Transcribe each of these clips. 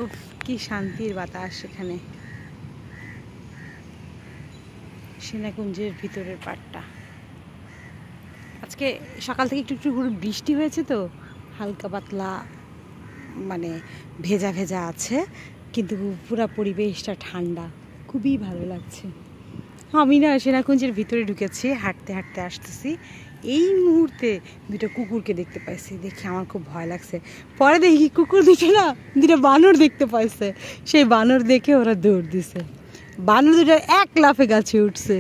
উফ, কি শান্তির বাতাস এখানে। সেনাকুঞ্জের ভিতরের পাড়টা আজকে সকাল থেকে একটু একটু করে বৃষ্টি হয়েছে, তো হালকা পাতলা মানে ভেজা ভেজা আছে, কিন্তু পুরো পরিবেশটা ঠান্ডা, খুবই ভালো লাগছে। আমি না সেনাকুঞ্জের ভিতরে ঢুকেছি, হাঁটতে হাঁটতে আসতেছি, এই মুহূর্তে দুটো কুকুরকে দেখতে পাইছি। দেখে আমার খুব ভয় লাগছে। পরে দেখি কুকুর দুটো বানর দেখতে পাইছে। সেই বানর দেখে ওরা দৌড় দিছে। বানর দুটো এক লাফে গাছে উঠছে।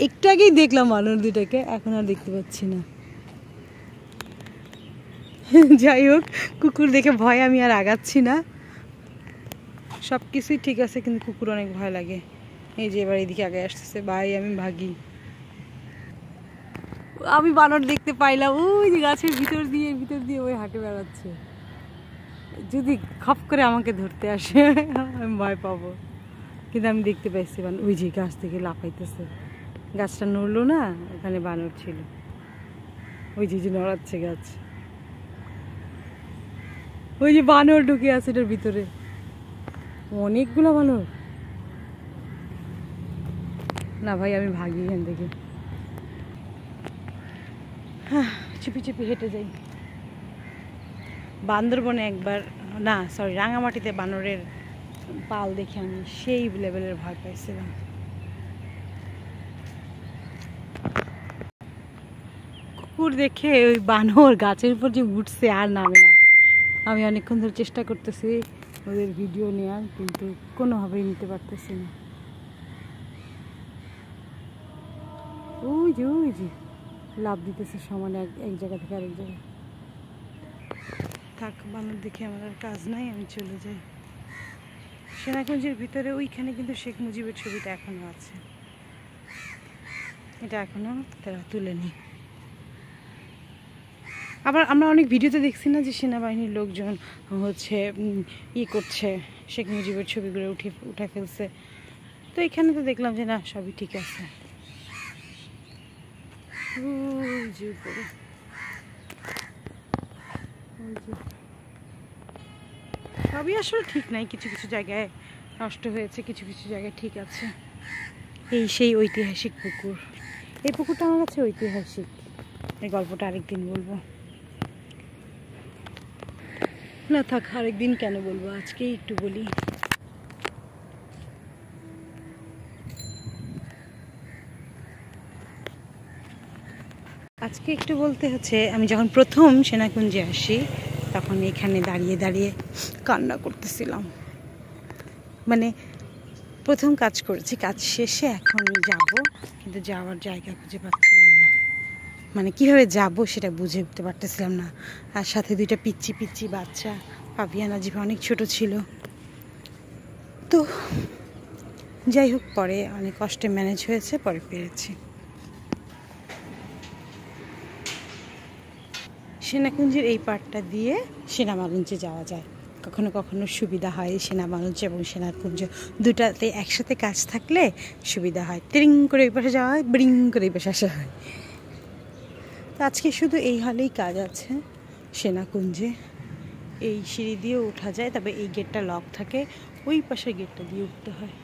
একটু আগেই দেখলাম বানর দুটাকে, এখন আর দেখতে পাচ্ছি না। যাই হোক, কুকুর দেখে ভয় আমি আর আগাচ্ছি না, সব কিছুই ঠিক আছে, কিন্তু কুকুর অনেক ভয় লাগে। এই যে এবার এদিকে আগে আসতেছে, ভাই আমি ভাগি। আমি বানর দেখতে পাইলাম ওই যে গাছের ভিতর দিয়ে ওই হাঁটে বেড়াচ্ছে। যদি খপ করে আমাকে ধরতে আসে আমি ভয় পাবো, কিন্তু আমি দেখতে পাইছি ওই যে গাছ থেকে লাফাইতেছে। গাছটা নড়লো না, ওখানে বানর ছিল, ওই যে নড়াচ্ছে গাছ। ওই যে বানর ঢুকে আছে এটার ভিতরে, অনেকগুলো বানর। না ভাই আমি ভাগি এখান থেকে, চুপি চুপি হেঁটে যাই। বান্দরবনে একবার, না সরি, রাঙামাটিতে বানরের পাল দেখে আমি সেই লেভেলের ভয় পাইছিলাম। কুকুর দেখে ওই বানর গাছের উপর যে উঠছে আর নামে না। আমি অনেকক্ষণ ধরে চেষ্টা করতেছি ওদের ভিডিও নেওয়ার, কিন্তু কোনোভাবেই নিতে পারতেছি না। ওই যে লাভ দিতেছে সমানে এক জায়গা থেকে আরেক জায়গায়। থাক, বানর দেখে আমার আর কাজ নাই, আমি চলে যাই। সেনাকুঞ্জের ভিতরে ওইখানে কিন্তু শেখ মুজিবের ছবিটা এখনো আছে, এটা এখনো তারা তুলেনি। আবার আমরা অনেক ভিডিওতে দেখছি না যে সেনাবাহিনীর লোকজন হচ্ছে করছে, শেখ মুজিবের ছবিগুলো উঠে ফেলছে। তো এখানে তো দেখলাম যে না, সবই ঠিক আছে। সবই আসলে ঠিক নাই, কিছু কিছু জায়গায় নষ্ট হয়েছে, কিছু কিছু জায়গায় ঠিক আছে। এই সেই ঐতিহাসিক পুকুর, এই পুকুরটা আমার কাছে ঐতিহাসিক। এই গল্পটা আরেকদিন বলবো। না থাক, আরেকদিন কেন বলবো, আজকেই একটু বলি। আজকে একটু বলতে হচ্ছে, আমি যখন প্রথম সেনাকুঞ্জে আসি তখন এখানে দাঁড়িয়ে দাঁড়িয়ে কান্না করতেছিলাম। মানে প্রথম কাজ করেছি, কাজ শেষে এখন যাব, কিন্তু যাওয়ার জায়গা খুঁজে পাচ্ছিলাম না। মানে কীভাবে যাব সেটা বুঝে উঠতে পারতেছিলাম না। আর সাথে দুইটা পিচ্চি পিচ্চি বাচ্চা, পাপিয়া নাজিফা অনেক ছোট ছিল। তো যাই হোক, পরে অনেক কষ্টে ম্যানেজ হয়েছে, পরে পেরেছি। সেনাকুঞ্জের এই পার্টটা দিয়ে সেনাবাগঞ্জে যাওয়া যায়, কখনো কখনো সুবিধা হয়। সেনাবাগঞ্জ এবং সেনাকুঞ্জ দুটাতে একসাথে কাজ থাকলে সুবিধা হয়, ত্রিং করে এই পাশে যাওয়া হয়, ব্রিং করে এই পাশে আসা হয়। তো আজকে শুধু এই হলেই কাজ আছে সেনাকুঞ্জে। এই সিঁড়ি দিয়েও ওঠা যায়, তবে এই গেটটা লক থাকে, ওই পাশের গেটটা দিয়ে উঠতে হয়।